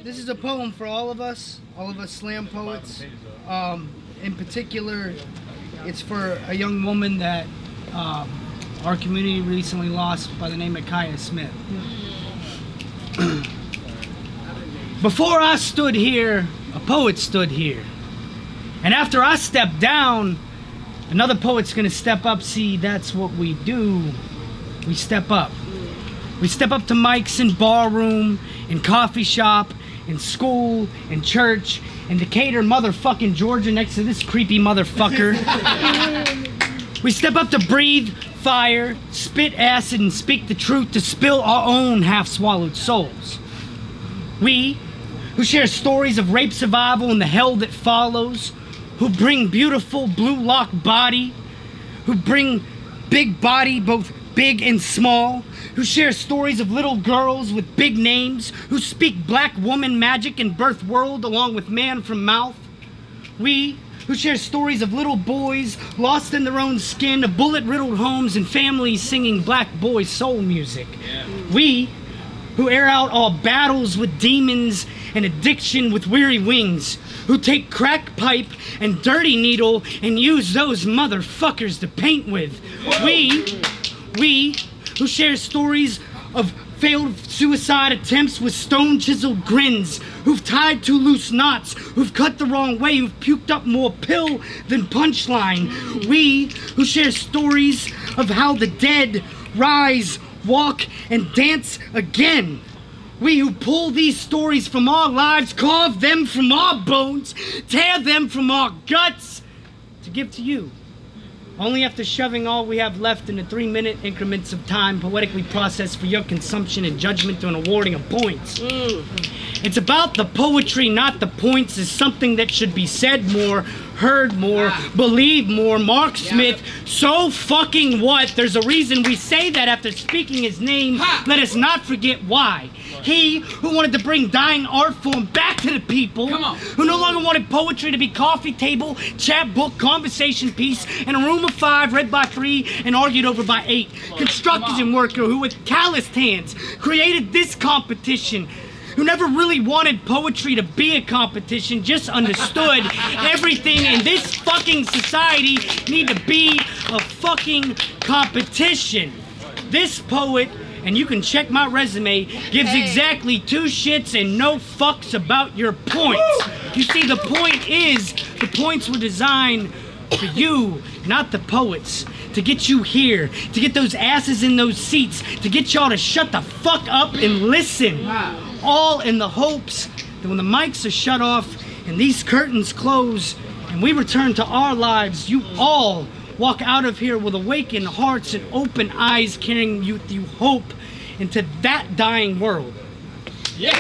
This is a poem for all of us slam poets. In particular, it's for a young woman that our community recently lost by the name of Kaya Smith. Before I stood here, a poet stood here. And after I stepped down, another poet's gonna step up. See, that's what we do. We step up. We step up to mics in barroom, in coffee shop, in school, in church, in Decatur, motherfucking Georgia, next to this creepy motherfucker. We step up to breathe fire, spit acid, and speak the truth to spill our own half-swallowed souls. We, who share stories of rape survival and the hell that follows, who bring beautiful blue lock body, who bring big body, both big and small, who share stories of little girls with big names, who speak black woman magic and birth world along with man from mouth. We, who share stories of little boys lost in their own skin, of bullet-riddled homes and families singing black boy soul music. Yeah. We, who air out all battles with demons and addiction with weary wings, who take crack pipe and dirty needle and use those motherfuckers to paint with. We, who share stories of failed suicide attempts with stone-chiseled grins, who've tied too loose knots, who've cut the wrong way, who've puked up more pill than punchline. We, who share stories of how the dead rise, walk, and dance again. We who pull these stories from our lives, carve them from our bones, tear them from our guts, to give to you. Only after shoving all we have left into 3-minute increments of time poetically processed for your consumption and judgment and awarding of points. It's about the poetry, not the points, is something that should be said more, heard more, believed more. Mark Smith, so fucking what? There's a reason we say that after speaking his name. Let us not forget why. He who wanted to bring dying art form back to the people, who no longer wanted poetry to be coffee table, chat book, conversation piece, and a room of 5 read by 3 and argued over by 8. Construction worker who with calloused hands created this competition, who never really wanted poetry to be a competition, just understood everything in this fucking society need to be a fucking competition. This poet, and you can check my resume, gives exactly 2 shits and no fucks about your points. You see, the point is, the points were designed for you, not the poets. To get you here, to get those asses in those seats, to get y'all to shut the fuck up and listen. All in the hopes that when the mics are shut off and these curtains close and we return to our lives, you all walk out of here with awakened hearts and open eyes, carrying you hope into that dying world. Yeah!